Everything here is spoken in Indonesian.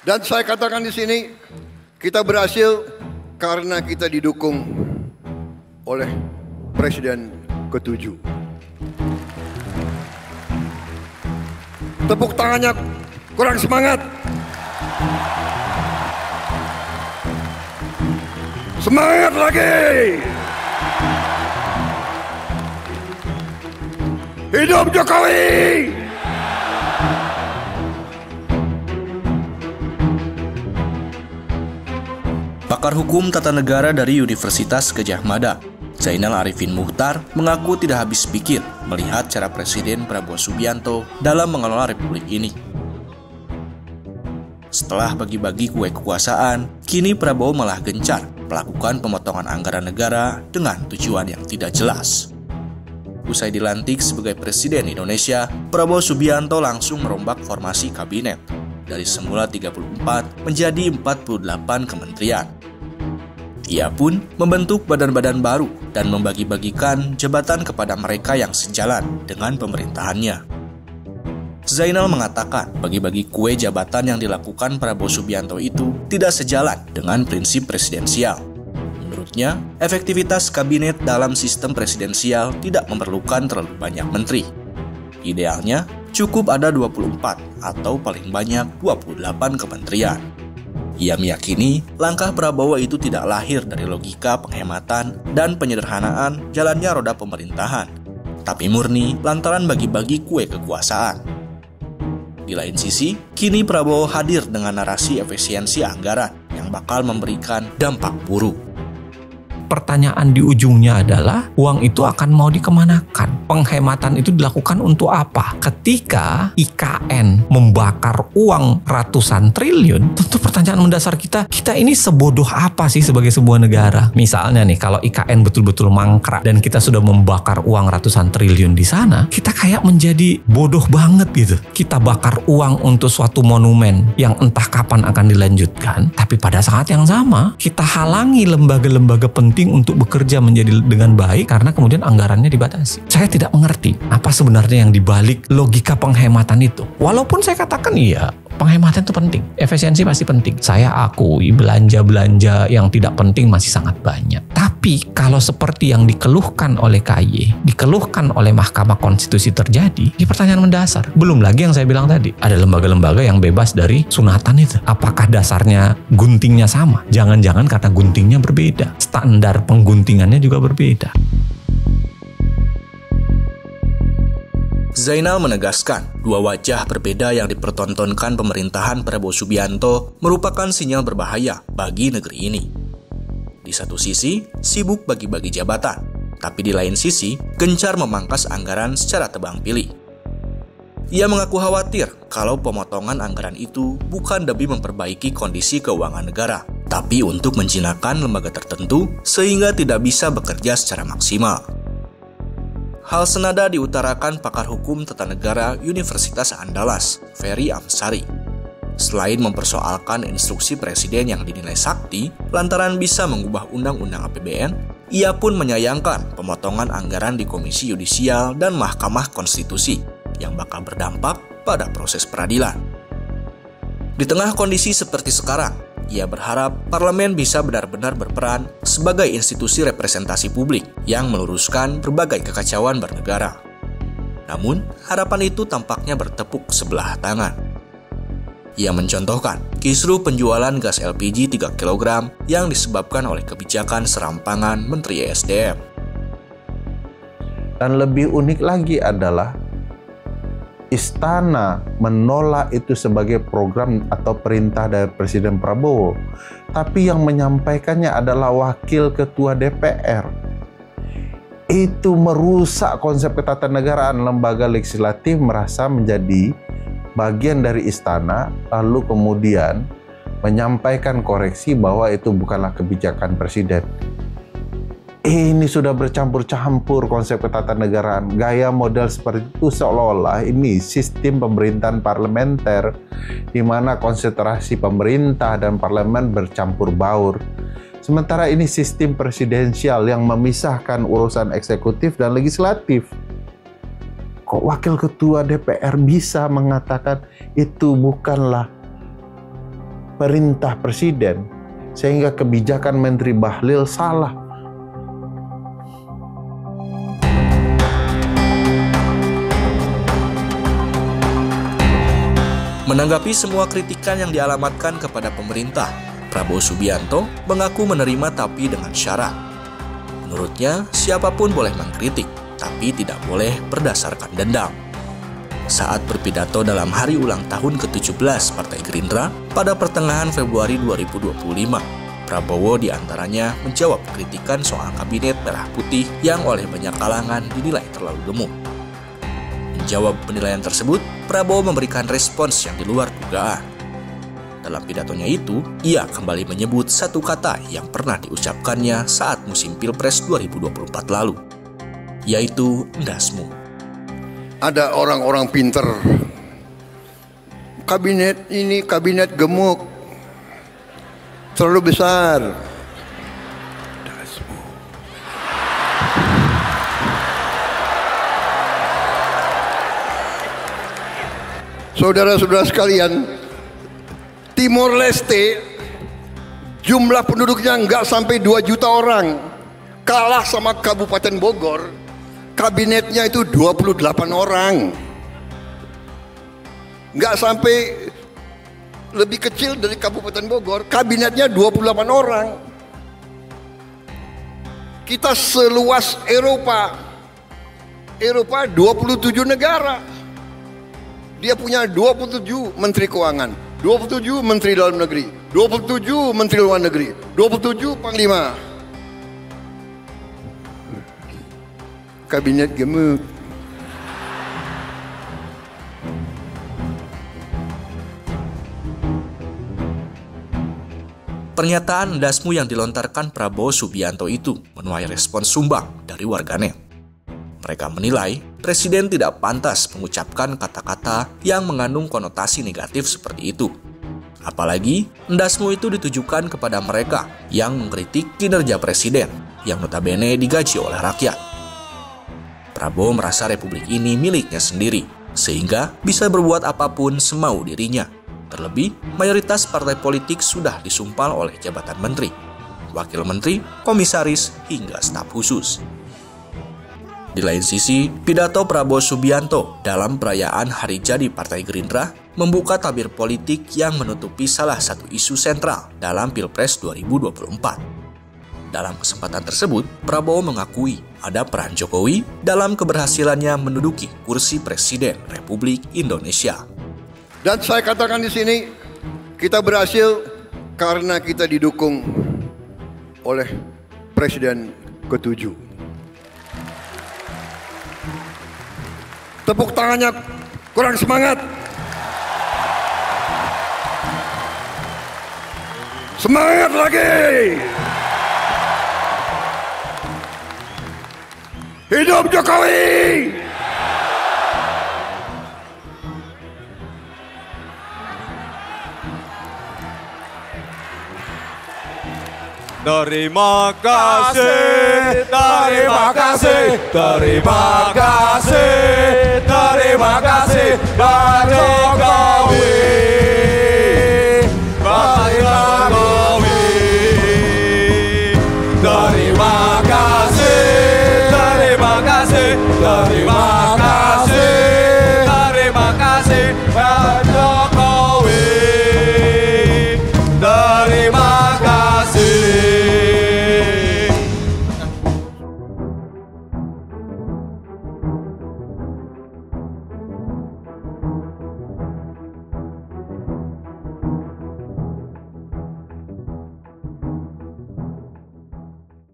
Dan saya katakan di sini, kita berhasil karena kita didukung oleh Presiden ke-7. Tepuk tangannya kurang semangat. Semangat lagi. Hidup Jokowi. Pakar Hukum Tata Negara dari Universitas Gadjah Mada, Zainal Arifin Muchtar, mengaku tidak habis pikir melihat cara Presiden Prabowo Subianto dalam mengelola Republik ini. Setelah bagi-bagi kue kekuasaan, kini Prabowo malah gencar melakukan pemotongan anggaran negara dengan tujuan yang tidak jelas. Usai dilantik sebagai Presiden Indonesia, Prabowo Subianto langsung merombak formasi kabinet dari semula 34 menjadi 48 kementerian. Ia pun membentuk badan-badan baru dan membagi-bagikan jabatan kepada mereka yang sejalan dengan pemerintahannya. Zainal mengatakan bagi-bagi kue jabatan yang dilakukan Prabowo Subianto itu tidak sejalan dengan prinsip presidensial. Menurutnya, efektivitas kabinet dalam sistem presidensial tidak memerlukan terlalu banyak menteri. Idealnya, cukup ada 24 atau paling banyak 28 kementerian. Ia meyakini langkah Prabowo itu tidak lahir dari logika penghematan dan penyederhanaan jalannya roda pemerintahan, tapi murni lantaran bagi-bagi kue kekuasaan. Di lain sisi, kini Prabowo hadir dengan narasi efisiensi anggaran yang bakal memberikan dampak buruk. Pertanyaan di ujungnya adalah uang itu akan mau dikemanakan? Penghematan itu dilakukan untuk apa? Ketika IKN membakar uang ratusan triliun, tentu pertanyaan mendasar kita ini sebodoh apa sih sebagai sebuah negara? Misalnya nih, kalau IKN betul-betul mangkrak dan kita sudah membakar uang ratusan triliun di sana, kita kayak menjadi bodoh banget gitu. Kita bakar uang untuk suatu monumen yang entah kapan akan dilanjutkan, tapi pada saat yang sama kita halangi lembaga-lembaga penting untuk bekerja menjadi dengan baik karena kemudian anggarannya dibatasi. Saya tidak mengerti apa sebenarnya yang dibalik logika penghematan itu. Walaupun saya katakan iya, penghematan itu penting, efisiensi pasti penting. Saya akui belanja-belanja yang tidak penting masih sangat banyak. Tapi kalau seperti yang dikeluhkan oleh KY, dikeluhkan oleh Mahkamah Konstitusi terjadi, ini pertanyaan mendasar. Belum lagi yang saya bilang tadi, ada lembaga-lembaga yang bebas dari sunatan itu. Apakah dasarnya guntingnya sama? Jangan-jangan karena guntingnya berbeda. Standar pengguntingannya juga berbeda. Zainal menegaskan, dua wajah berbeda yang dipertontonkan pemerintahan Prabowo Subianto merupakan sinyal berbahaya bagi negeri ini. Di satu sisi, sibuk bagi-bagi jabatan, tapi di lain sisi, gencar memangkas anggaran secara tebang pilih. Ia mengaku khawatir kalau pemotongan anggaran itu bukan demi memperbaiki kondisi keuangan negara, tapi untuk menjinakkan lembaga tertentu sehingga tidak bisa bekerja secara maksimal. Hal senada diutarakan pakar hukum tata negara Universitas Andalas, Ferry Amsari. Selain mempersoalkan instruksi presiden yang dinilai sakti lantaran bisa mengubah undang-undang APBN, ia pun menyayangkan pemotongan anggaran di Komisi Yudisial dan Mahkamah Konstitusi yang bakal berdampak pada proses peradilan. Di tengah kondisi seperti sekarang, ia berharap parlemen bisa benar-benar berperan sebagai institusi representasi publik yang meluruskan berbagai kekacauan bernegara. Namun, harapan itu tampaknya bertepuk sebelah tangan. Ia mencontohkan kisruh penjualan gas LPG 3 kg yang disebabkan oleh kebijakan serampangan Menteri ESDM. Dan lebih unik lagi adalah Istana menolak itu sebagai program atau perintah dari Presiden Prabowo, tapi yang menyampaikannya adalah Wakil Ketua DPR. Itu merusak konsep ketatanegaraan. Lembaga legislatif merasa menjadi bagian dari istana, lalu kemudian menyampaikan koreksi bahwa itu bukanlah kebijakan presiden. Ini sudah bercampur-campur konsep ketatanegaraan. Gaya model seperti itu seolah-olah ini sistem pemerintahan parlementer di mana konsentrasi pemerintah dan parlemen bercampur baur. Sementara ini sistem presidensial yang memisahkan urusan eksekutif dan legislatif. Kok Wakil Ketua DPR bisa mengatakan itu bukanlah perintah presiden sehingga kebijakan Menteri Bahlil salah. Menanggapi semua kritikan yang dialamatkan kepada pemerintah, Prabowo Subianto mengaku menerima tapi dengan syarat. Menurutnya, siapapun boleh mengkritik, tapi tidak boleh berdasarkan dendam. Saat berpidato dalam hari ulang tahun ke-17 Partai Gerindra pada pertengahan Februari 2025, Prabowo diantaranya menjawab kritikan soal kabinet merah putih yang oleh banyak kalangan dinilai terlalu gemuk. Menjawab penilaian tersebut, Prabowo memberikan respons yang di luar dugaan. Dalam pidatonya itu, ia kembali menyebut satu kata yang pernah diucapkannya saat musim Pilpres 2024 lalu, yaitu ndasmu. Ada orang-orang pinter. Kabinet ini kabinet gemuk, terlalu besar. Saudara-saudara sekalian, Timor Leste jumlah penduduknya nggak sampai 2 juta orang, kalah sama Kabupaten Bogor, kabinetnya itu 28 orang, nggak sampai, lebih kecil dari Kabupaten Bogor, kabinetnya 28 orang. Kita seluas Eropa 27 negara. Dia punya 27 Menteri Keuangan, 27 Menteri Dalam Negeri, 27 Menteri Luar Negeri, 27 Panglima. Kabinet gemuk. Pernyataan ndasmu yang dilontarkan Prabowo Subianto itu menuai respons sumbang dari warganet. Mereka menilai Presiden tidak pantas mengucapkan kata-kata yang mengandung konotasi negatif seperti itu. Apalagi, ndasmu itu ditujukan kepada mereka yang mengkritik kinerja Presiden yang notabene digaji oleh rakyat. Prabowo merasa republik ini miliknya sendiri, sehingga bisa berbuat apapun semau dirinya. Terlebih, mayoritas partai politik sudah disumpal oleh jabatan menteri, wakil menteri, komisaris, hingga staf khusus. Di lain sisi, pidato Prabowo Subianto dalam perayaan Hari Jadi Partai Gerindra membuka tabir politik yang menutupi salah satu isu sentral dalam Pilpres 2024. Dalam kesempatan tersebut, Prabowo mengakui ada peran Jokowi dalam keberhasilannya menduduki kursi Presiden Republik Indonesia. Dan saya katakan di sini, kita berhasil karena kita didukung oleh Presiden ke-7. Tepuk tangannya kurang semangat. Semangat lagi. Hidup Jokowi. Terima kasih, terima kasih, terima kasih, terima kasih, Pak Jokowi.